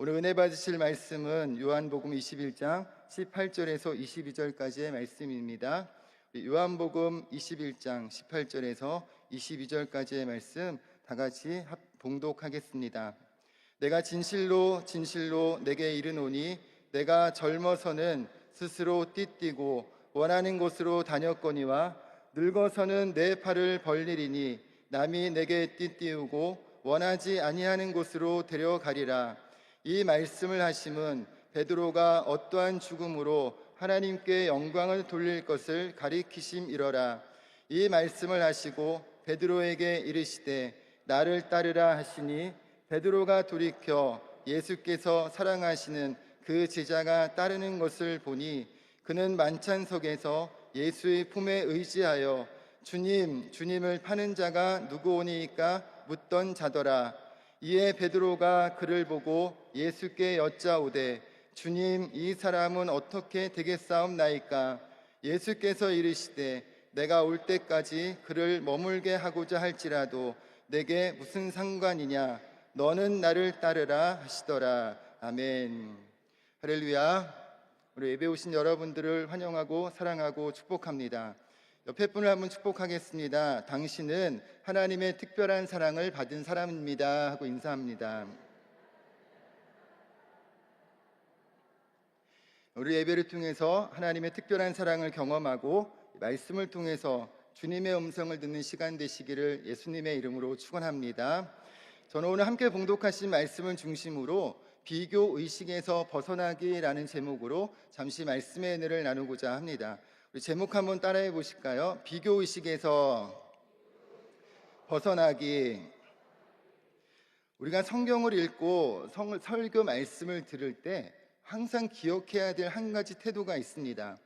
오늘 은혜 받으실 말씀은 요한복음 21장 18절에서 22절까지의 말씀입니다. 요한복음 21장 18절에서 22절까지의 말씀 다 같이 봉독하겠습니다. 내가 진실로 진실로 내게 이르노니 내가 젊어서는 스스로 띠뛰고 원하는 곳으로 다녔거니와 늙어서는 내 팔을 벌리리니 남이 내게 띠띠우고 원하지 아니하는 곳으로 데려가리라. 이 말씀을 하심은 베드로가 어떠한 죽음으로 하나님께 영광을 돌릴 것을 가리키심이러라. 이 말씀을 하시고 베드로에게 이르시되 나를 따르라 하시니 베드로가 돌이켜 예수께서 사랑하시는 그 제자가 따르는 것을 보니 그는 만찬석에서 예수의 품에 의지하여 주님, 주님을 파는 자가 누구오니까 묻던 자더라. 이에 베드로가 그를 보고 예수께 여짜오되 주님, 이 사람은 어떻게 되겠사옵나이까? 예수께서 이르시되 내가 올 때까지 그를 머물게 하고자 할지라도 내게 무슨 상관이냐? 너는 나를 따르라 하시더라. 아멘. 할렐루야. 우리 예배 오신 여러분들을 환영하고 사랑하고 축복합니다. 옆에 분을 한번 축복하겠습니다. 당신은 하나님의 특별한 사랑을 받은 사람입니다 하고 인사합니다. 우리 예배를 통해서 하나님의 특별한 사랑을 경험하고 말씀을 통해서 주님의 음성을 듣는 시간 되시기를 예수님의 이름으로 축원합니다. 저는 오늘 함께 봉독하신 말씀을 중심으로 비교 의식에서 벗어나기라는 제목으로 잠시 말씀의 은혜를 나누고자 합니다. 우리 제목 한번 따라해 보실까요? 비교 의식에서 벗어나기. 우리가 성경을 읽고 설교 말씀을 들을 때 항상 기억해야 될 한 가지 태도가 있습니다.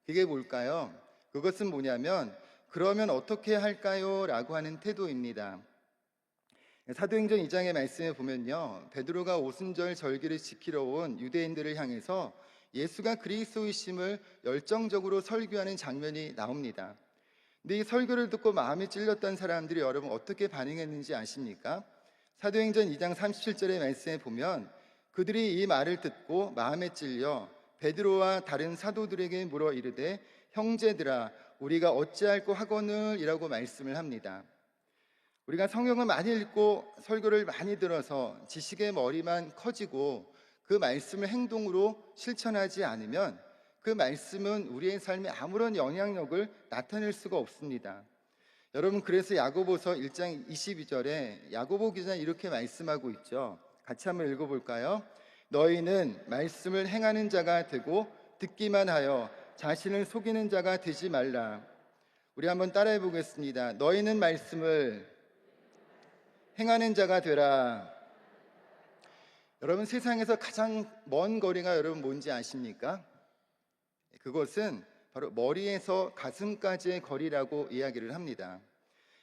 그게 뭘까요? 그것은 뭐냐면 그러면 어떻게 할까요? 라고 하는 태도입니다. 사도행전 2장의 말씀에 보면요, 베드로가 오순절 절기를 지키러 온 유대인들을 향해서 예수가 그리스도이심을 열정적으로 설교하는 장면이 나옵니다. 근데 이 설교를 듣고 마음에 찔렸던 사람들이 여러분 어떻게 반응했는지 아십니까? 사도행전 2장 37절의 말씀에 보면 그들이 이 말을 듣고 마음에 찔려 베드로와 다른 사도들에게 물어 이르되 형제들아 우리가 어찌할꼬 하거늘 이라고 말씀을 합니다. 우리가 성경을 많이 읽고 설교를 많이 들어서 지식의 머리만 커지고 그 말씀을 행동으로 실천하지 않으면 그 말씀은 우리의 삶에 아무런 영향력을 나타낼 수가 없습니다. 여러분, 그래서 야고보서 1장 22절에 야고보 기자는 이렇게 말씀하고 있죠. 같이 한번 읽어볼까요? 너희는 말씀을 행하는 자가 되고 듣기만 하여 자신을 속이는 자가 되지 말라. 우리 한번 따라해 보겠습니다. 너희는 말씀을 행하는 자가 되라. 여러분, 세상에서 가장 먼 거리가 여러분 뭔지 아십니까? 그것은 바로 머리에서 가슴까지의 거리라고 이야기를 합니다.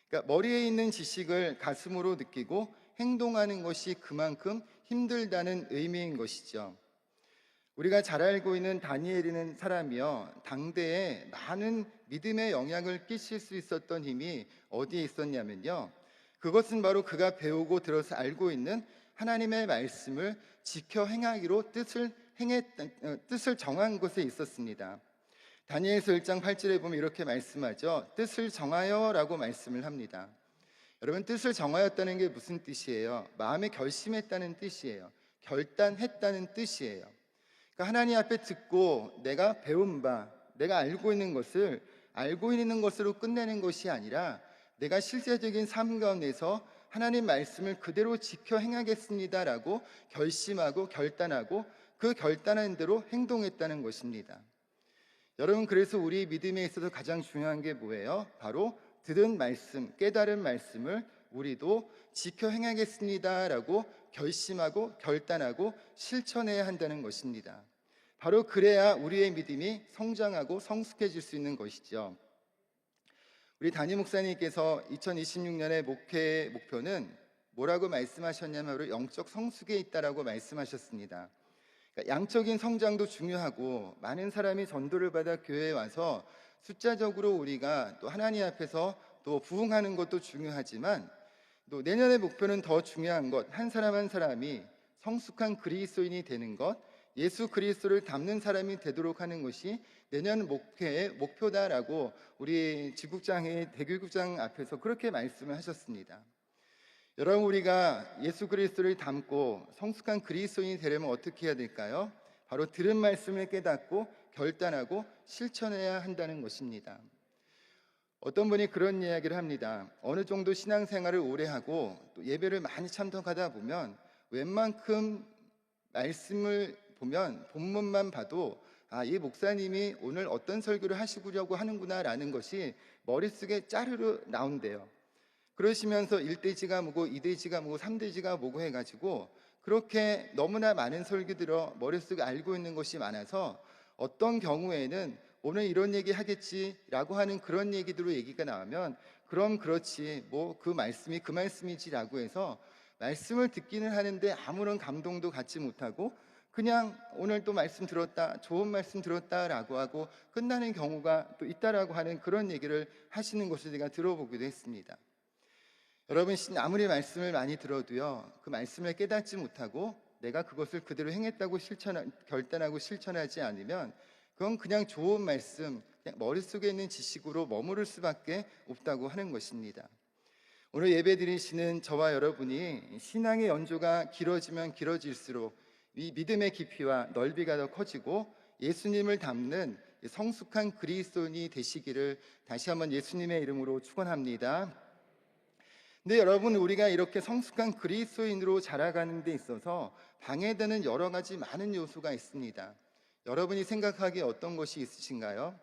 그러니까 머리에 있는 지식을 가슴으로 느끼고 행동하는 것이 그만큼 힘들다는 의미인 것이죠. 우리가 잘 알고 있는 다니엘이라는 사람이요, 당대에 많은 믿음의 영향을 끼칠 수 있었던 힘이 어디에 있었냐면요, 그것은 바로 그가 배우고 들어서 알고 있는 하나님의 말씀을 지켜 행하기로 뜻을 정한 곳에 있었습니다. 다니엘서 1장 8절에 보면 이렇게 말씀하죠. 뜻을 정하여 라고 말씀을 합니다. 여러분, 뜻을 정하였다는 게 무슨 뜻이에요? 마음에 결심했다는 뜻이에요. 결단했다는 뜻이에요. 그러니까 하나님 앞에 듣고 내가 배운 바, 내가 알고 있는 것을 알고 있는 것으로 끝내는 것이 아니라 내가 실제적인 삶 가운데서 하나님 말씀을 그대로 지켜 행하겠습니다라고 결심하고 결단하고 그 결단한 대로 행동했다는 것입니다. 여러분, 그래서 우리 믿음에 있어서 가장 중요한 게 뭐예요? 바로 들은 말씀, 깨달은 말씀을 우리도 지켜 행하겠습니다라고 결심하고 결단하고 실천해야 한다는 것입니다. 바로 그래야 우리의 믿음이 성장하고 성숙해질 수 있는 것이죠. 우리 담임 목사님께서 2026년의 목회의 목표는 뭐라고 말씀하셨냐면 바로 영적 성숙에 있다라고 말씀하셨습니다. 그러니까 양적인 성장도 중요하고 많은 사람이 전도를 받아 교회에 와서 숫자적으로 우리가 또 하나님 앞에서 또 부흥하는 것도 중요하지만 또 내년의 목표는 더 중요한 것, 한 사람 한 사람이 성숙한 그리스도인이 되는 것, 예수 그리스도를 닮는 사람이 되도록 하는 것이 내년 목회의 목표다라고 우리 지국장의 대교육장 앞에서 그렇게 말씀을 하셨습니다. 여러분, 우리가 예수 그리스도를 닮고 성숙한 그리스도인이 되려면 어떻게 해야 될까요? 바로 들은 말씀을 깨닫고 결단하고 실천해야 한다는 것입니다. 어떤 분이 그런 이야기를 합니다. 어느 정도 신앙생활을 오래 하고 또 예배를 많이 참석하다 보면 웬만큼 말씀을 보면 본문만 봐도 이 목사님이 오늘 어떤 설교를 하시려고 하는구나라는 것이 머릿속에 짜르르 나온대요. 그러시면서 1대지가 뭐고 2대지가 뭐고 3대지가 뭐고 해가지고 그렇게 너무나 많은 설교들을 머릿속에 알고 있는 것이 많아서 어떤 경우에는 오늘 이런 얘기 하겠지라고 하는 그런 얘기들로 얘기가 나오면 그럼 그렇지 뭐 그 말씀이 그 말씀이지라고 해서 말씀을 듣기는 하는데 아무런 감동도 갖지 못하고 그냥 오늘 또 말씀 들었다, 좋은 말씀 들었다라고 하고 끝나는 경우가 또 있다라고 하는 그런 얘기를 하시는 것을 제가 들어보기도 했습니다. 여러분, 아무리 말씀을 많이 들어도요, 그 말씀을 깨닫지 못하고 내가 그것을 그대로 행했다고 결단하고 실천하지 않으면 그건 그냥 좋은 말씀, 그냥 머릿속에 있는 지식으로 머무를 수밖에 없다고 하는 것입니다. 오늘 예배 드리시는 저와 여러분이 신앙의 연조가 길어지면 길어질수록 이 믿음의 깊이와 넓이가 더 커지고 예수님을 닮는 성숙한 그리스도인이 되시기를 다시 한번 예수님의 이름으로 축원합니다. 근데 여러분, 우리가 이렇게 성숙한 그리스도인으로 자라가는 데 있어서 방해되는 여러 가지 많은 요소가 있습니다. 여러분이 생각하기에 어떤 것이 있으신가요?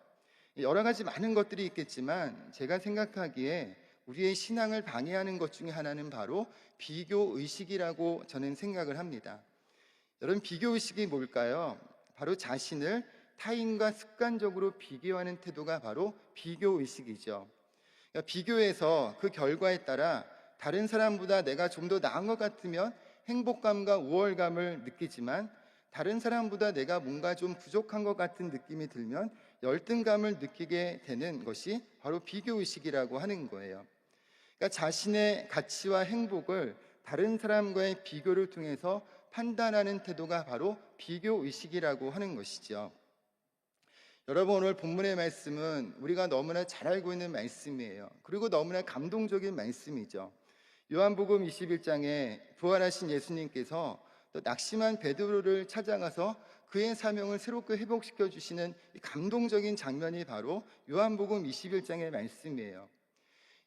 여러 가지 많은 것들이 있겠지만 제가 생각하기에 우리의 신앙을 방해하는 것 중에 하나는 바로 비교의식이라고 저는 생각을 합니다. 여러분, 비교의식이 뭘까요? 바로 자신을 타인과 습관적으로 비교하는 태도가 바로 비교의식이죠. 그러니까 비교해서 그 결과에 따라 다른 사람보다 내가 좀 더 나은 것 같으면 행복감과 우월감을 느끼지만 다른 사람보다 내가 뭔가 좀 부족한 것 같은 느낌이 들면 열등감을 느끼게 되는 것이 바로 비교의식이라고 하는 거예요. 그러니까 자신의 가치와 행복을 다른 사람과의 비교를 통해서 판단하는 태도가 바로 비교의식이라고 하는 것이죠. 여러분, 오늘 본문의 말씀은 우리가 너무나 잘 알고 있는 말씀이에요. 그리고 너무나 감동적인 말씀이죠. 요한복음 21장에 부활하신 예수님께서 또 낙심한 베드로를 찾아가서 그의 사명을 새롭게 회복시켜 주시는 감동적인 장면이 바로 요한복음 21장의 말씀이에요.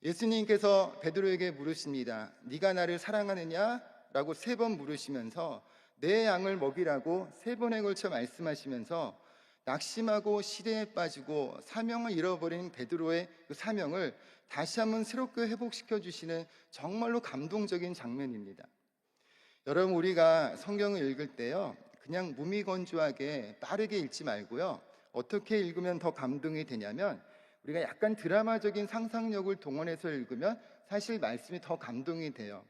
예수님께서 베드로에게 물으십니다. 네가 나를 사랑하느냐? 라고 3번 물으시면서 내 양을 먹이라고 3번에 걸쳐 말씀하시면서 낙심하고 시대에 빠지고 사명을 잃어버린 베드로의 그 사명을 다시 한번 새롭게 회복시켜 주시는 정말로 감동적인 장면입니다. 여러분, 우리가 성경을 읽을 때요, 그냥 무미건조하게 빠르게 읽지 말고요, 어떻게 읽으면 더 감동이 되냐면 우리가 약간 드라마적인 상상력을 동원해서 읽으면 사실 말씀이 더 감동이 돼요.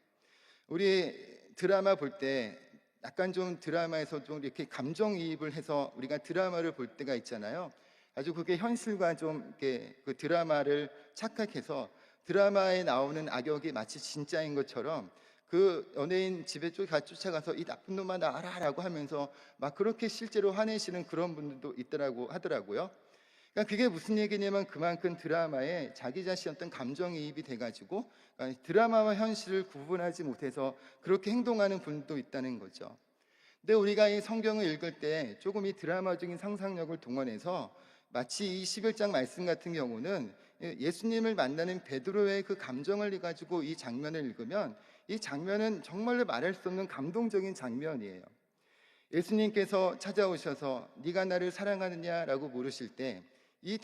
우리 드라마 볼 때 약간 좀 드라마에서 좀 이렇게 감정이입을 해서 우리가 드라마를 볼 때가 있잖아요. 아주 그게 현실과 좀 이렇게 그 드라마를 착각해서 드라마에 나오는 악역이 마치 진짜인 것처럼 그 연예인 집에 쫓아가서 이 나쁜 놈아 나와라라고 하면서 막 그렇게 실제로 화내시는 그런 분들도 있더라고 하더라고요. 그러니까 그게 무슨 얘기냐면 그만큼 드라마에 자기 자신 어떤 감정이입이 돼가지고 드라마와 현실을 구분하지 못해서 그렇게 행동하는 분도 있다는 거죠. 근데 우리가 이 성경을 읽을 때 조금 이 드라마적인 상상력을 동원해서 마치 이 11장 말씀 같은 경우는 예수님을 만나는 베드로의 그 감정을 가지고 이 장면을 읽으면 이 장면은 정말로 말할 수 없는 감동적인 장면이에요. 예수님께서 찾아오셔서 네가 나를 사랑하느냐라고 물으실 때 이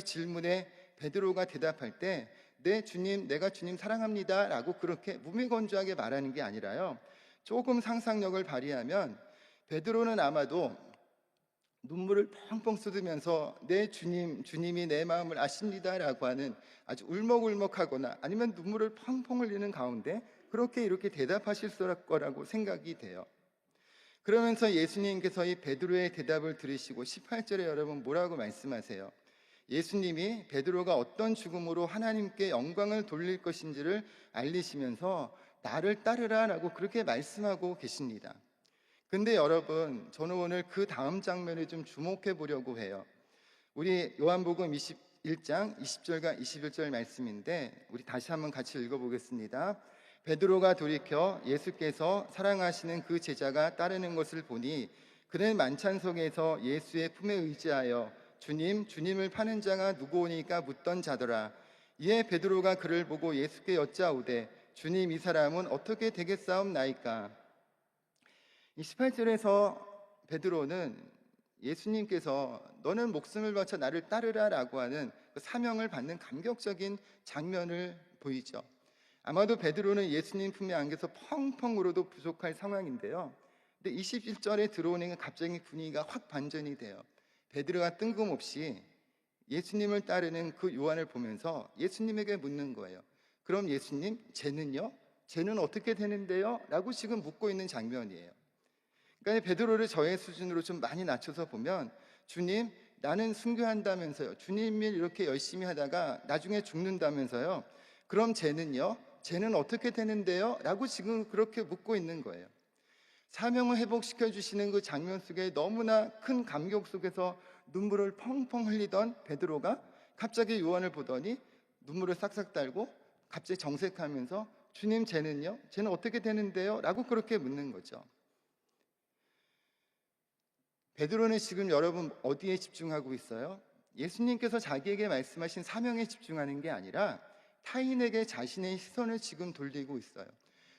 질문에 베드로가 대답할 때 네 주님, 내가 주님 사랑합니다 라고 그렇게 무미건조하게 말하는 게 아니라요, 조금 상상력을 발휘하면 베드로는 아마도 눈물을 펑펑 쏟으면서 네 주님, 주님이 내 마음을 아십니다라고 하는 아주 울먹울먹하거나 아니면 눈물을 펑펑 흘리는 가운데 그렇게 이렇게 대답하실 거라고 생각이 돼요. 그러면서 예수님께서 이 베드로의 대답을 들으시고 18절에 여러분 뭐라고 말씀하세요? 예수님이 베드로가 어떤 죽음으로 하나님께 영광을 돌릴 것인지를 알리시면서 나를 따르라라고 그렇게 말씀하고 계십니다. 근데 여러분, 저는 오늘 그 다음 장면에 좀 주목해 보려고 해요. 우리 요한복음 21장 20절과 21절 말씀인데 우리 다시 한번 같이 읽어보겠습니다. 베드로가 돌이켜 예수께서 사랑하시는 그 제자가 따르는 것을 보니 그는 만찬석에서 예수의 품에 의지하여 주님, 주님을 파는 자가 누구오니까 묻던 자더라. 이에 베드로가 그를 보고 예수께 여짜오되 주님, 이 사람은 어떻게 되겠사옵나이까? 이 18절에서 베드로는 예수님께서 너는 목숨을 바쳐 나를 따르라라고 하는 그 사명을 받는 감격적인 장면을 보이죠. 아마도 베드로는 예수님 품에 안겨서 펑펑 울어도 부족할 상황인데요. 근데 21절에 들어오는 갑자기 분위기가 확 반전이 돼요. 베드로가 뜬금없이 예수님을 따르는 그 요한을 보면서 예수님에게 묻는 거예요. 그럼 예수님, 쟤는요? 쟤는 어떻게 되는데요? 라고 지금 묻고 있는 장면이에요. 그러니까 베드로를 저의 수준으로 좀 많이 낮춰서 보면 주님, 나는 순교한다면서요. 주님이 이렇게 열심히 하다가 나중에 죽는다면서요. 그럼 쟤는요? 쟤는 어떻게 되는데요? 라고 지금 그렇게 묻고 있는 거예요. 사명을 회복시켜 주시는 그 장면 속에 너무나 큰 감격 속에서 눈물을 펑펑 흘리던 베드로가 갑자기 요한을 보더니 눈물을 싹싹 달고 갑자기 정색하면서 주님, 쟤는요? 쟤는 어떻게 되는데요? 라고 그렇게 묻는 거죠. 베드로는 지금 여러분 어디에 집중하고 있어요? 예수님께서 자기에게 말씀하신 사명에 집중하는 게 아니라 타인에게 자신의 시선을 지금 돌리고 있어요.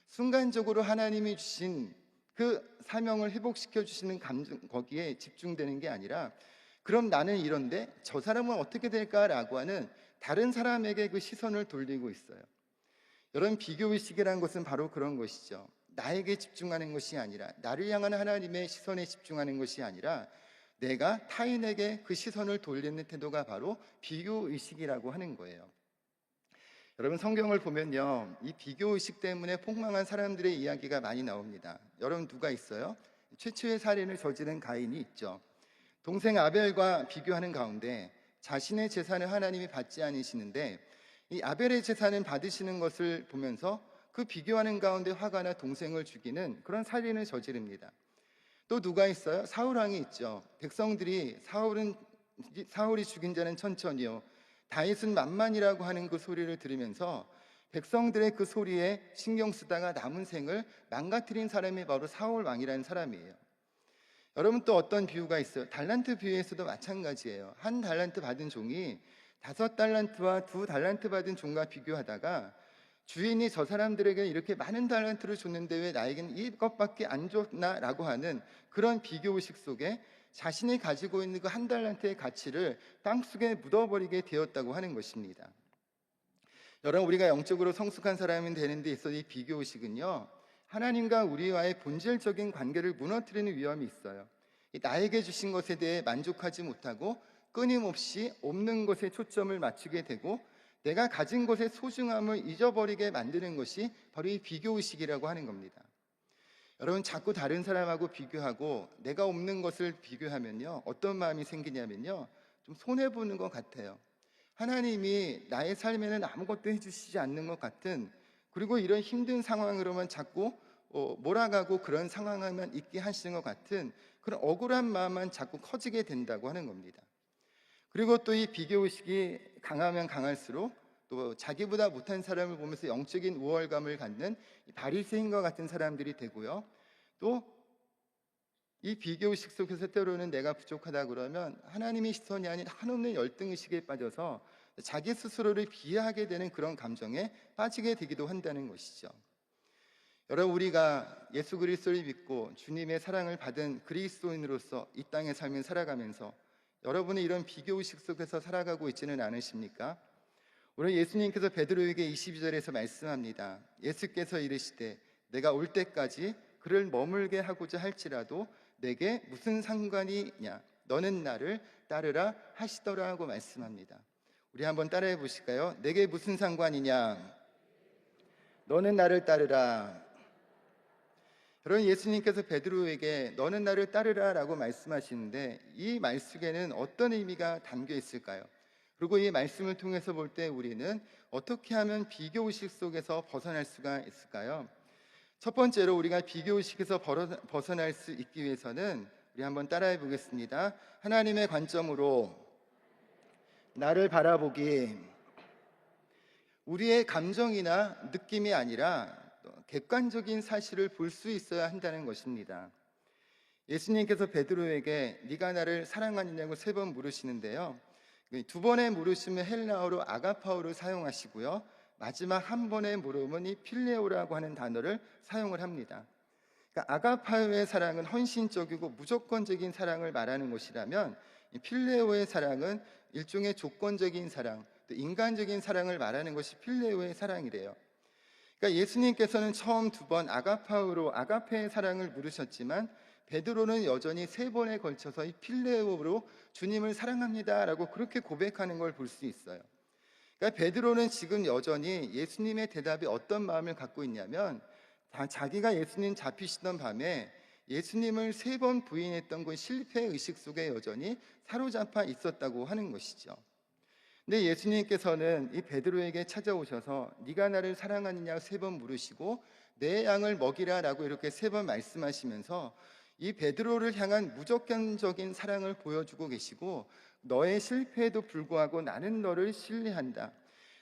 순간적으로 하나님이 주신 그 사명을 회복시켜 주시는 감정, 거기에 집중되는 게 아니라 그럼 나는 이런데 저 사람은 어떻게 될까라고 하는 다른 사람에게 그 시선을 돌리고 있어요. 여러분, 비교의식이라는 것은 바로 그런 것이죠. 나에게 집중하는 것이 아니라, 나를 향한 하나님의 시선에 집중하는 것이 아니라 내가 타인에게 그 시선을 돌리는 태도가 바로 비교의식이라고 하는 거예요. 여러분, 성경을 보면요, 이 비교의식 때문에 폭망한 사람들의 이야기가 많이 나옵니다. 여러분, 누가 있어요? 최초의 살인을 저지른 가인이 있죠. 동생 아벨과 비교하는 가운데 자신의 재산을 하나님이 받지 않으시는데 이 아벨의 재산을 받으시는 것을 보면서 그 비교하는 가운데 화가 나 동생을 죽이는 그런 살인을 저지릅니다. 또 누가 있어요? 사울왕이 있죠. 백성들이 사울이 죽인 자는 천천히요, 다윗은 만만이라고 하는 그 소리를 들으면서 백성들의 그 소리에 신경 쓰다가 남은 생을 망가뜨린 사람이 바로 사울 왕이라는 사람이에요. 여러분, 또 어떤 비유가 있어요? 달란트 비유에서도 마찬가지예요. 한 달란트 받은 종이 5달란트와 2달란트 받은 종과 비교하다가 주인이 저 사람들에게 이렇게 많은 달란트를 줬는데 왜 나에게는 이것밖에 안 줬나라고 하는 그런 비교의식 속에 자신이 가지고 있는 그 한 달란트의 가치를 땅속에 묻어버리게 되었다고 하는 것입니다. 여러분, 우리가 영적으로 성숙한 사람이 되는 데 있어서 이 비교의식은요, 하나님과 우리와의 본질적인 관계를 무너뜨리는 위험이 있어요. 나에게 주신 것에 대해 만족하지 못하고 끊임없이 없는 것에 초점을 맞추게 되고 내가 가진 것의 소중함을 잊어버리게 만드는 것이 바로 이 비교의식이라고 하는 겁니다. 여러분, 자꾸 다른 사람하고 비교하고 내가 없는 것을 비교하면요, 어떤 마음이 생기냐면요, 좀 손해보는 것 같아요. 하나님이 나의 삶에는 아무것도 해주시지 않는 것 같은, 그리고 이런 힘든 상황으로만 자꾸 몰아가고 그런 상황에만 있게 하시는 것 같은 그런 억울한 마음만 자꾸 커지게 된다고 하는 겁니다. 그리고 또 이 비교의식이 강하면 강할수록 또 자기보다 못한 사람을 보면서 영적인 우월감을 갖는 바리새인과 같은 사람들이 되고요. 또 이 비교의식 속에서 때로는 내가 부족하다 그러면 하나님의 시선이 아닌 한없는 열등의식에 빠져서 자기 스스로를 비하하게 되는 그런 감정에 빠지게 되기도 한다는 것이죠. 여러분, 우리가 예수 그리스도를 믿고 주님의 사랑을 받은 그리스도인으로서 이 땅의 삶을 살아가면서 여러분이 이런 비교의식 속에서 살아가고 있지는 않으십니까? 오늘 예수님께서 베드로에게 22절에서 말씀합니다. 예수께서 이르시되 내가 올 때까지 그를 머물게 하고자 할지라도 내게 무슨 상관이냐, 너는 나를 따르라 하시더라 하고 말씀합니다. 우리 한번 따라해 보실까요? 내게 무슨 상관이냐, 너는 나를 따르라. 여러분, 예수님께서 베드로에게 너는 나를 따르라 라고 말씀하시는데 이 말씀에는 어떤 의미가 담겨 있을까요? 그리고 이 말씀을 통해서 볼 때 우리는 어떻게 하면 비교의식 속에서 벗어날 수가 있을까요? 첫 번째로 우리가 비교의식에서 벗어날 수 있기 위해서는 우리 한번 따라해 보겠습니다. 하나님의 관점으로 나를 바라보기. 우리의 감정이나 느낌이 아니라 객관적인 사실을 볼 수 있어야 한다는 것입니다. 예수님께서 베드로에게 네가 나를 사랑하느냐고 3번 물으시는데요. 2번의 물으심은 헬라어로 아가파오를 사용하시고요. 마지막 한 번의 물음은 이 필레오라고 하는 단어를 사용을 합니다. 그러니까 아가파오의 사랑은 헌신적이고 무조건적인 사랑을 말하는 것이라면 이 필레오의 사랑은 일종의 조건적인 사랑, 또 인간적인 사랑을 말하는 것이 필레오의 사랑이래요. 그러니까 예수님께서는 처음 2번 아가파오로 아가페의 사랑을 물으셨지만 베드로는 여전히 3번에 걸쳐서 이 필레오로 주님을 사랑합니다라고 그렇게 고백하는 걸 볼 수 있어요. 그러니까 베드로는 지금 여전히 예수님의 대답이 어떤 마음을 갖고 있냐면 자기가 예수님 잡히시던 밤에 예수님을 3번 부인했던 그 실패 의식 속에 여전히 사로잡혀 있었다고 하는 것이죠. 근데 예수님께서는 이 베드로에게 찾아오셔서 네가 나를 사랑하느냐 3번 물으시고 내 양을 먹이라라고 이렇게 3번 말씀하시면서 이 베드로를 향한 무조건적인 사랑을 보여주고 계시고 너의 실패에도 불구하고 나는 너를 신뢰한다.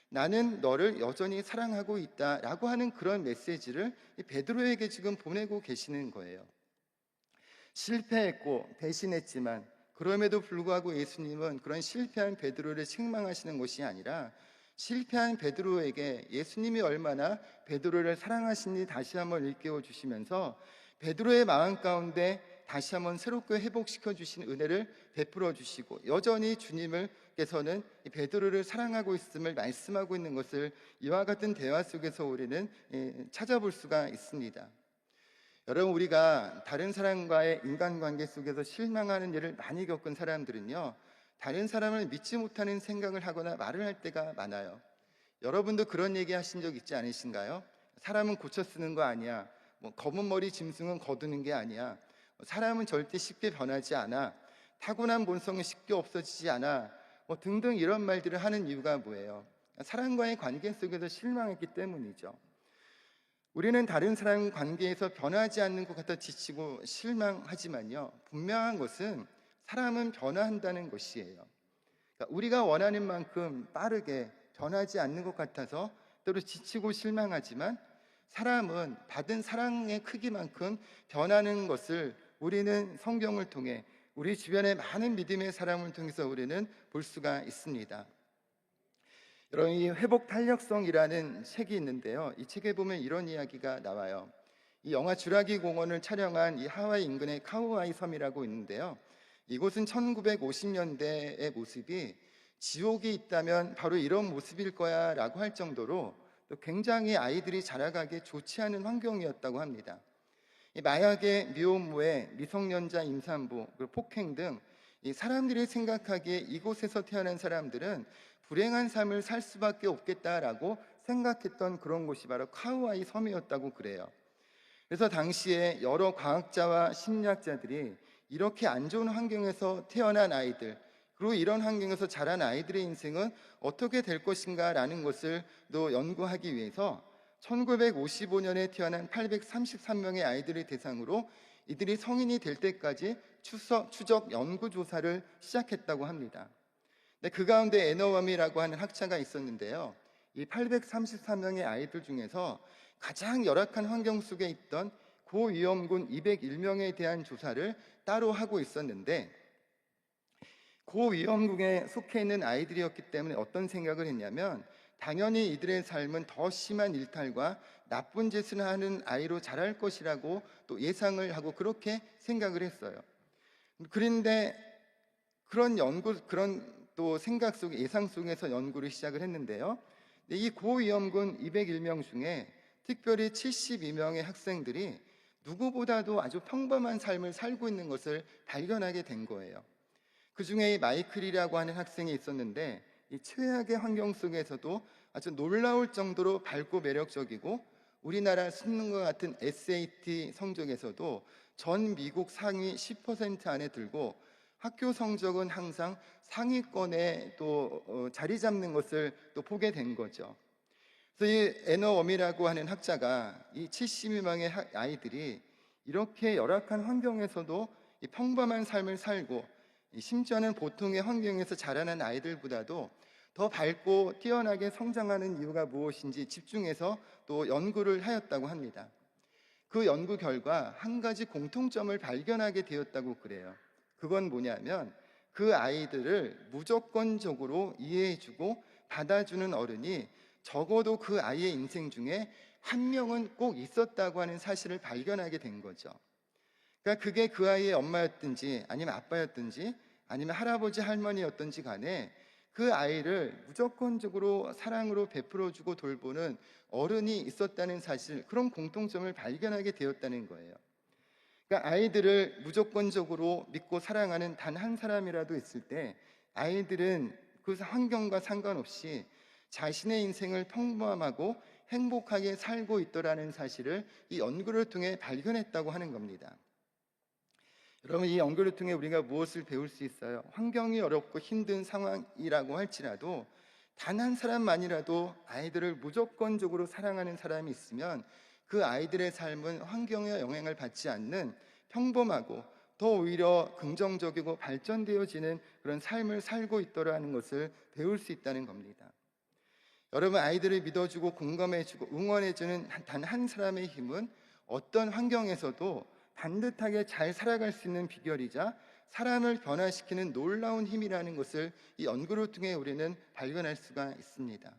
나는 너를 여전히 사랑하고 있다라고 하는 그런 메시지를 이 베드로에게 지금 보내고 계시는 거예요. 실패했고 배신했지만 그럼에도 불구하고 예수님은 그런 실패한 베드로를 책망하시는 것이 아니라 실패한 베드로에게 예수님이 얼마나 베드로를 사랑하시니 다시 한번 일깨워 주시면서 베드로의 마음 가운데 다시 한번 새롭게 회복시켜 주신 은혜를 베풀어 주시고 여전히 주님께서는 베드로를 사랑하고 있음을 말씀하고 있는 것을 이와 같은 대화 속에서 우리는 찾아볼 수가 있습니다. 여러분, 우리가 다른 사람과의 인간관계 속에서 실망하는 일을 많이 겪은 사람들은요, 다른 사람을 믿지 못하는 생각을 하거나 말을 할 때가 많아요. 여러분도 그런 얘기 하신 적 있지 않으신가요? 사람은 고쳐 쓰는 거 아니야. 검은 머리 짐승은 거두는 게 아니야. 사람은 절대 쉽게 변하지 않아. 타고난 본성은 쉽게 없어지지 않아. 등등 이런 말들을 하는 이유가 뭐예요? 사람과의 관계 속에서 실망했기 때문이죠. 우리는 다른 사람 관계에서 변하지 않는 것 같아 지치고 실망하지만요, 분명한 것은 사람은 변화한다는 것이에요. 그러니까 우리가 원하는 만큼 빠르게 변하지 않는 것 같아서 때로 지치고 실망하지만 사람은 받은 사랑의 크기만큼 변하는 것을 우리는 성경을 통해 우리 주변의 많은 믿음의 사람을 통해서 우리는 볼 수가 있습니다. 여러분, 이 회복 탄력성이라는 책이 있는데요, 이 책에 보면 이런 이야기가 나와요. 이 영화 주라기 공원을 촬영한 이 하와이 인근의 카우아이 섬이라고 있는데요, 이곳은 1950년대의 모습이 지옥이 있다면 바로 이런 모습일 거야 라고 할 정도로 또 굉장히 아이들이 자라가기 좋지 않은 환경이었다고 합니다. 이 마약의 미혼모에 미성년자 임산부, 그리고 폭행 등 이 사람들이 생각하기에 이곳에서 태어난 사람들은 불행한 삶을 살 수밖에 없겠다라고 생각했던 그런 곳이 바로 카우아이 섬이었다고 그래요. 그래서 당시에 여러 과학자와 심리학자들이 이렇게 안 좋은 환경에서 태어난 아이들, 그리고 이런 환경에서 자란 아이들의 인생은 어떻게 될 것인가라는 것을 또 연구하기 위해서 1955년에 태어난 833명의 아이들을 대상으로 이들이 성인이 될 때까지 추적 연구조사를 시작했다고 합니다. 그 가운데 에너웸이라고 하는 학자가 있었는데요, 이 833명의 아이들 중에서 가장 열악한 환경 속에 있던 고위험군 201명에 대한 조사를 따로 하고 있었는데, 고위험군에 속해 있는 아이들이었기 때문에 어떤 생각을 했냐면 당연히 이들의 삶은 더 심한 일탈과 나쁜 짓을 하는 아이로 자랄 것이라고 또 예상을 하고 그렇게 생각을 했어요. 그런데 그런 또 생각 속에 예상 속에서 연구를 시작을 했는데요, 이 고위험군 201명 중에 특별히 72명의 학생들이 누구보다도 아주 평범한 삶을 살고 있는 것을 발견하게 된 거예요. 그 중에 이 마이클이라고 하는 학생이 있었는데 이 최악의 환경 속에서도 아주 놀라울 정도로 밝고 매력적이고 우리나라 수능과 같은 SAT 성적에서도 전 미국 상위 10% 안에 들고 학교 성적은 항상 상위권에 또 자리 잡는 것을 또 보게 된 거죠. 그래서 이 애너웜이라고 하는 학자가 이 70여 명의 아이들이 이렇게 열악한 환경에서도 이 평범한 삶을 살고 심지어는 보통의 환경에서 자라난 아이들보다도 더 밝고 뛰어나게 성장하는 이유가 무엇인지 집중해서 또 연구를 하였다고 합니다. 그 연구 결과 한 가지 공통점을 발견하게 되었다고 그래요. 그건 뭐냐면 그 아이들을 무조건적으로 이해해주고 받아주는 어른이 적어도 그 아이의 인생 중에 한 명은 꼭 있었다고 하는 사실을 발견하게 된 거죠. 그러니까 그게 그 아이의 엄마였든지 아니면 아빠였든지 아니면 할아버지 할머니였든지 간에 그 아이를 무조건적으로 사랑으로 베풀어주고 돌보는 어른이 있었다는 사실, 그런 공통점을 발견하게 되었다는 거예요. 그러니까 아이들을 무조건적으로 믿고 사랑하는 단 한 사람이라도 있을 때 아이들은 그 환경과 상관없이 자신의 인생을 평범하고 행복하게 살고 있더라는 사실을 이 연구를 통해 발견했다고 하는 겁니다. 여러분, 이 연구를 통해 우리가 무엇을 배울 수 있어요? 환경이 어렵고 힘든 상황이라고 할지라도 단 한 사람만이라도 아이들을 무조건적으로 사랑하는 사람이 있으면 그 아이들의 삶은 환경의 영향을 받지 않는 평범하고 더 오히려 긍정적이고 발전되어지는 그런 삶을 살고 있더라는 것을 배울 수 있다는 겁니다. 여러분, 아이들을 믿어주고 공감해주고 응원해주는 단 한 사람의 힘은 어떤 환경에서도 반듯하게 잘 살아갈 수 있는 비결이자 사람을 변화시키는 놀라운 힘이라는 것을 이 연구를 통해 우리는 발견할 수가 있습니다.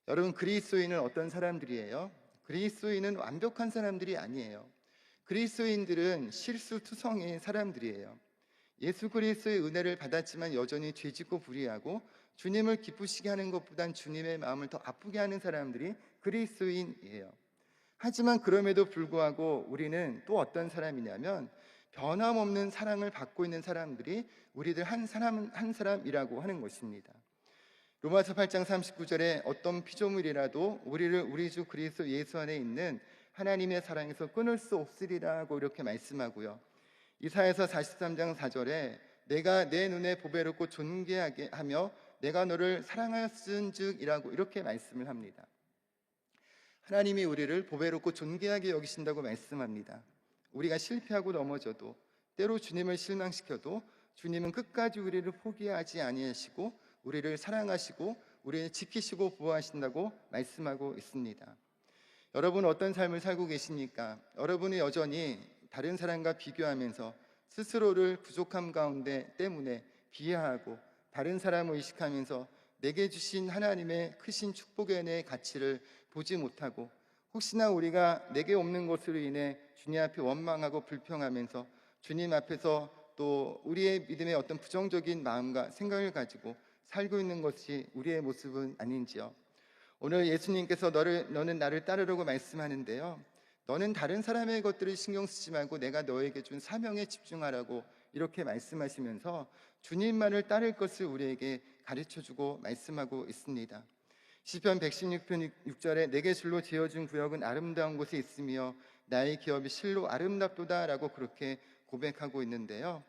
여러분, 그리스도인은 어떤 사람들이에요? 그리스도인은 완벽한 사람들이 아니에요. 그리스도인들은 실수투성이인 사람들이에요. 예수 그리스도의 은혜를 받았지만 여전히 죄짓고 불의하고 주님을 기쁘시게 하는 것보단 주님의 마음을 더 아프게 하는 사람들이 그리스도인이에요. 하지만 그럼에도 불구하고 우리는 또 어떤 사람이냐면 변함없는 사랑을 받고 있는 사람들이 우리들 한 사람이라고 하는 것입니다. 로마서 8장 39절에 어떤 피조물이라도 우리를 우리 주 그리스도 예수 안에 있는 하나님의 사랑에서 끊을 수 없으리라고 이렇게 말씀하고요. 이사야서 43장 4절에 내가 내 눈에 보배롭고 존귀하게 하며 내가 너를 사랑하였은즉이라고 이렇게 말씀을 합니다. 하나님이 우리를 보배롭고 존귀하게 여기신다고 말씀합니다. 우리가 실패하고 넘어져도 때로 주님을 실망시켜도 주님은 끝까지 우리를 포기하지 아니하시고 우리를 사랑하시고 우리를 지키시고 보호하신다고 말씀하고 있습니다. 여러분, 어떤 삶을 살고 계십니까? 여러분이 여전히 다른 사람과 비교하면서 스스로를 부족함 가운데 때문에 비하하고 다른 사람을 의식하면서 내게 주신 하나님의 크신 축복의 가치를 보지 못하고 혹시나 우리가 내게 없는 것으로 인해 주님 앞에 원망하고 불평하면서 주님 앞에서 또 우리의 믿음의 어떤 부정적인 마음과 생각을 가지고 살고 있는 것이 우리의 모습은 아닌지요? 오늘 예수님께서 너는 나를 따르라고 말씀하는데요, 너는 다른 사람의 것들을 신경 쓰지 말고 내가 너에게 준 사명에 집중하라고 이렇게 말씀하시면서 주님만을 따를 것을 우리에게 가르쳐주고 말씀하고 있습니다. 시편 116편 6절에 내게 실로 지어준 구역은 아름다운 곳에 있으며 나의 기업이 실로 아름답도다 라고 그렇게 고백하고 있는데요,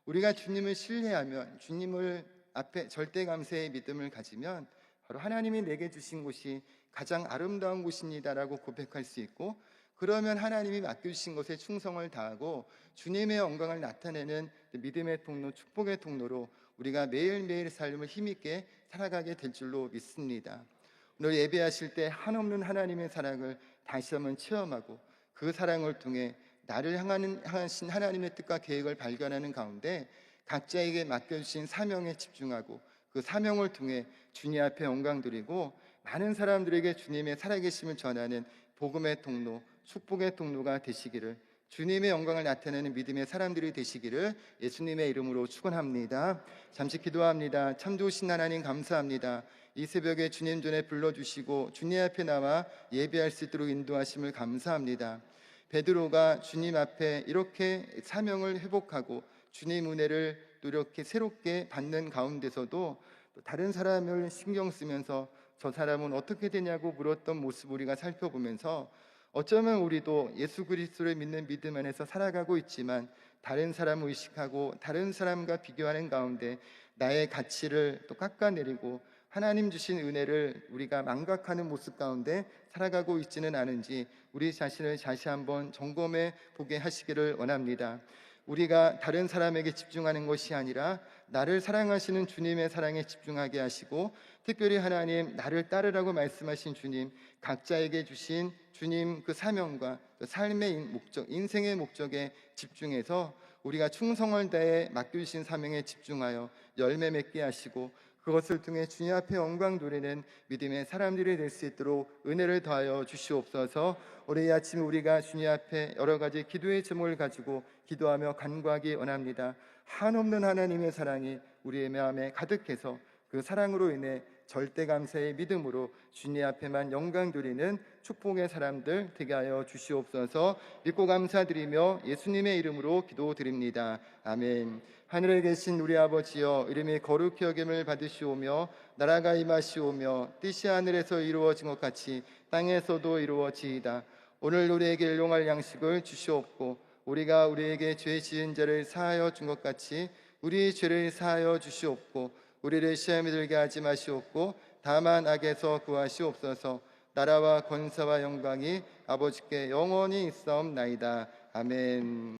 우리가 주님을 신뢰하면, 주님을 앞에 절대 감사의 믿음을 가지면 바로 하나님이 내게 주신 곳이 가장 아름다운 곳입니다라고 고백할 수 있고, 그러면 하나님이 맡겨주신 것에 충성을 다하고 주님의 영광을 나타내는 믿음의 통로, 축복의 통로로 우리가 매일매일 삶을 힘있게 살아가게 될 줄로 믿습니다. 오늘 예배하실 때 한없는 하나님의 사랑을 다시 한번 체험하고 그 사랑을 통해 나를 향하신 하나님의 뜻과 계획을 발견하는 가운데 각자에게 맡겨주신 사명에 집중하고 그 사명을 통해 주님 앞에 영광 드리고 많은 사람들에게 주님의 살아계심을 전하는 복음의 통로, 축복의 통로가 되시기를, 주님의 영광을 나타내는 믿음의 사람들이 되시기를 예수님의 이름으로 축원합니다. 잠시 기도합니다. 참 좋으신 하나님 감사합니다. 이 새벽에 주님 전에 불러주시고 주님 앞에 나와 예배할 수 있도록 인도하심을 감사합니다. 베드로가 주님 앞에 이렇게 사명을 회복하고 주님 은혜를 또 이렇게 새롭게 받는 가운데서도 다른 사람을 신경 쓰면서 저 사람은 어떻게 되냐고 물었던 모습 우리가 살펴보면서 어쩌면 우리도 예수 그리스도를 믿는 믿음 안에서 살아가고 있지만 다른 사람을 의식하고 다른 사람과 비교하는 가운데 나의 가치를 또 깎아내리고 하나님 주신 은혜를 우리가 망각하는 모습 가운데 살아가고 있지는 않은지 우리 자신을 다시 한번 점검해 보게 하시기를 원합니다. 우리가 다른 사람에게 집중하는 것이 아니라 나를 사랑하시는 주님의 사랑에 집중하게 하시고, 특별히 하나님 나를 따르라고 말씀하신 주님, 각자에게 주신 주님 그 사명과 그 삶의 목적, 인생의 목적에 집중해서 우리가 충성을 다해 맡겨주신 사명에 집중하여 열매 맺게 하시고, 그것을 통해 주님 앞에 영광 돌리는 믿음의 사람들이 될 수 있도록 은혜를 더하여 주시옵소서. 오늘 이 아침 우리가 주님 앞에 여러 가지 기도의 제목을 가지고 기도하며 간구하기 원합니다. 한없는 하나님의 사랑이 우리의 마음에 가득해서 그 사랑으로 인해 절대 감사의 믿음으로 주님 앞에만 영광 돌리는 축복의 사람들 되게 하여 주시옵소서. 믿고 감사드리며 예수님의 이름으로 기도드립니다. 아멘. 하늘에 계신 우리 아버지여, 이름이 거룩히 여김을 받으시오며 나라가 임하시오며 뜻이 하늘에서 이루어진 것 같이 땅에서도 이루어지이다. 오늘 우리에게 일용할 양식을 주시옵고, 우리가 우리에게 죄 지은 자를 사하여 준 것 같이 우리 죄를 사하여 주시옵고, 우리를 시험에 들게 하지 마시옵고 다만 악에서 구하시옵소서. 나라와 권세와 영광이 아버지께 영원히 있사옵나이다. 아멘.